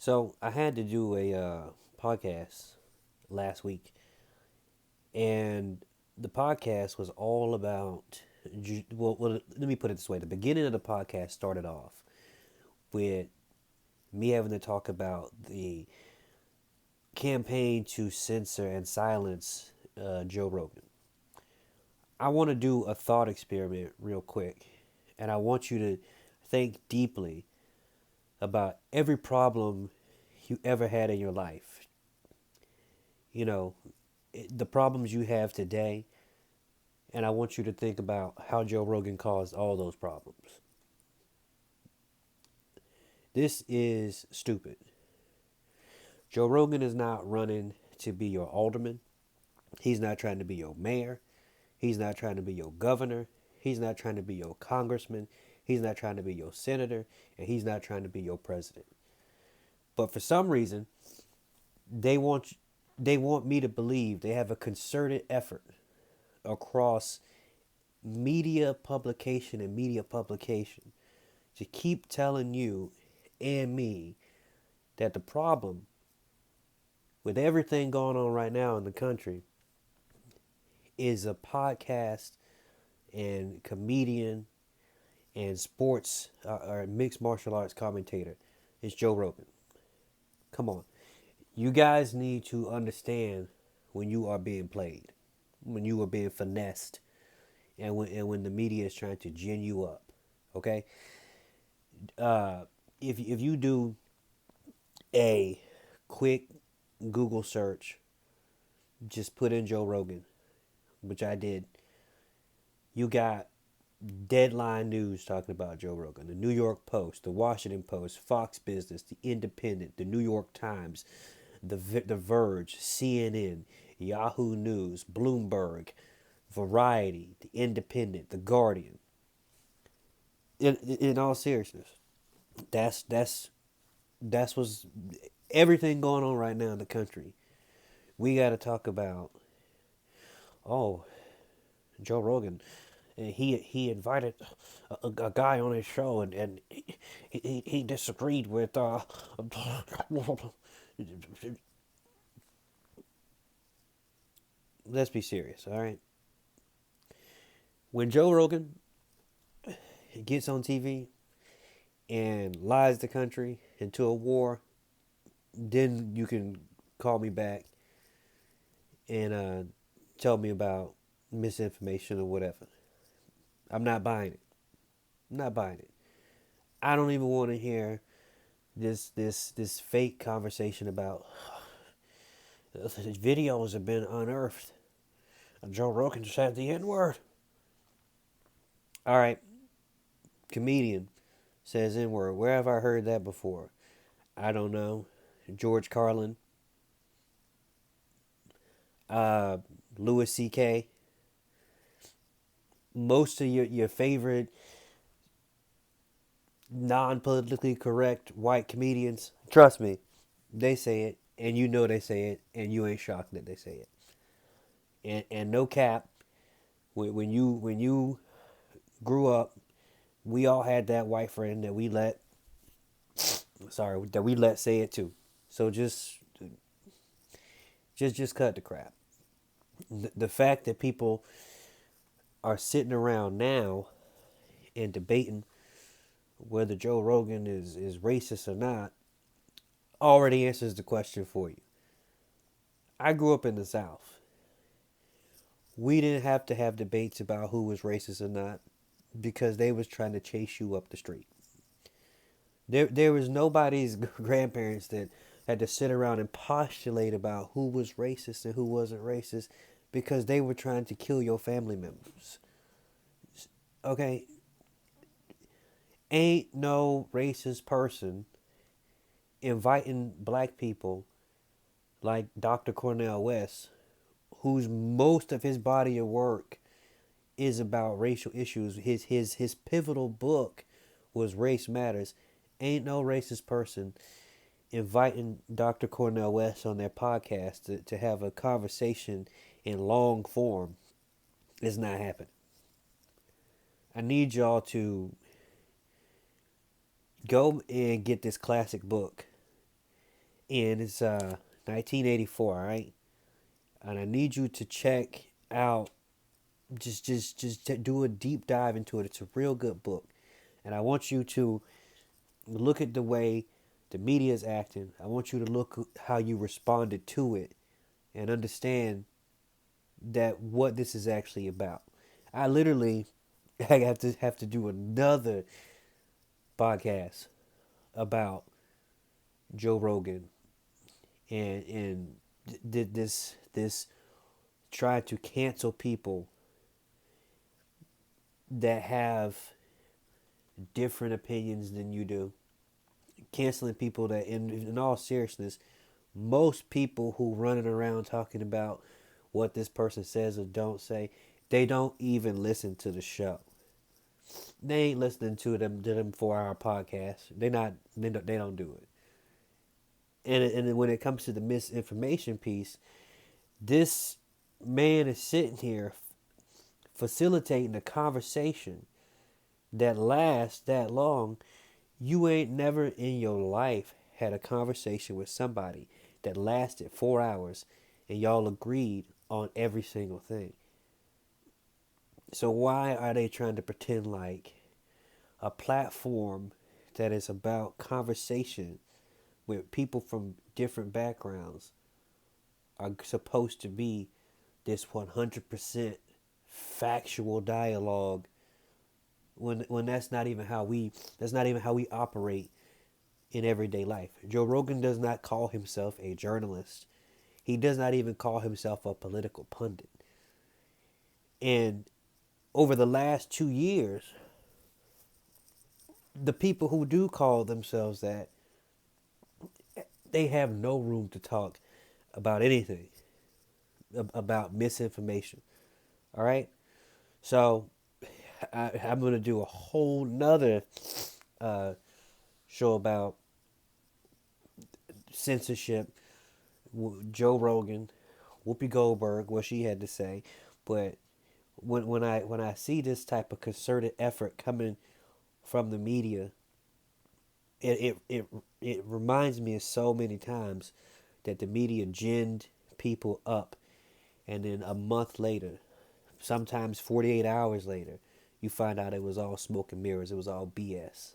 So I had to do a podcast last week, and the podcast was all about. Well, let me put it this way: the beginning of the podcast started off with me having to talk about the campaign to censor and silence Joe Rogan. I want to do a thought experiment real quick, and I want you to think deeply about every problem you ever had in your life. You know, the problems you have today, and I want you to think about how Joe Rogan caused all those problems. This is stupid. Joe Rogan is not running to be your alderman. He's not trying to be your mayor. He's not trying to be your governor. He's not trying to be your congressman. He's not trying to be your senator. And he's not trying to be your president. But for some reason, they want they want me to believe they have a concerted effort across media publication to keep telling you and me that the problem with everything going on right now in the country is a podcast and comedian and sports or mixed martial arts commentator. It's Joe Rogan. Come on. You guys need to understand when you are being played, when you are being finessed, and when the media is trying to gin you up. Okay? If you do a quick Google search, just put in Joe Rogan, which I did. You got Deadline News talking about Joe Rogan, the New York Post, the Washington Post, Fox Business, the Independent, the New York Times, the Verge, CNN, Yahoo News, Bloomberg, Variety, the Independent, the Guardian. In all seriousness, that's what's everything going on right now in the country. We got to talk about, oh, Joe Rogan. And he invited a guy on his show, and he disagreed with let's be serious, all right? When Joe Rogan gets on TV and lies the country into a war, then you can call me back and tell me about misinformation or whatever. I'm not buying it. I'm not buying it. I don't even want to hear this fake conversation about videos have been unearthed. Joe Rogan just had the N word. All right, comedian says N word. Where have I heard that before? I don't know. George Carlin, uh, Louis C.K. Most of your favorite non politically correct white comedians, trust me, they say it, and you know they say it, and you ain't shocked that they say it. And no cap, when you grew up, we all had that white friend that we let say it too. So just cut the crap. The fact that people are sitting around now and debating whether Joe Rogan is racist or not already answers the question for you. I grew up in the South. We didn't have to have debates about who was racist or not because they was trying to chase you up the street. There was nobody's grandparents that had to sit around and postulate about who was racist and who wasn't racist because they were trying to kill your family members. Okay, ain't no racist person inviting black people like Dr. Cornel West, whose most of his body of work is about racial issues. His pivotal book was Race Matters. Ain't no racist person inviting Dr. Cornel West on their podcast to have a conversation in long form. It's not happening. I need y'all to go and get this classic book and it's 1984. All right, and I need you to check out. Just do a deep dive into it. It's a real good book, and I want you to look at the way the media is acting. I want you to look how you responded to it, and understand that what this is actually about. I literally I have to do another podcast about Joe Rogan and did this try to cancel people that have different opinions than you do. Canceling people that, in all seriousness, most people who running around talking about what this person says or don't say, they don't even listen to the show. They ain't listening to them 4 hour podcasts. They don't do it. And when it comes to the misinformation piece, this man is sitting here facilitating a conversation that lasts that long. You ain't never in your life had a conversation with somebody that lasted 4 hours and y'all agreed on every single thing. So why are they trying to pretend like a platform that is about conversation with people from different backgrounds are supposed to be this 100% factual dialogue when that's not even how we operate in everyday life. Joe Rogan does not call himself a journalist. He does not even call himself a political pundit. And over the last 2 years, the people who do call themselves that, they have no room to talk about anything about misinformation. All right. So I'm going to do a whole nother uh, show about censorship, Joe Rogan, Whoopi Goldberg, what she had to say. But when I see this type of concerted effort coming from the media, it reminds me of so many times that the media ginned people up, and then a month later, sometimes 48 hours later, you find out it was all smoke and mirrors. It was all BS.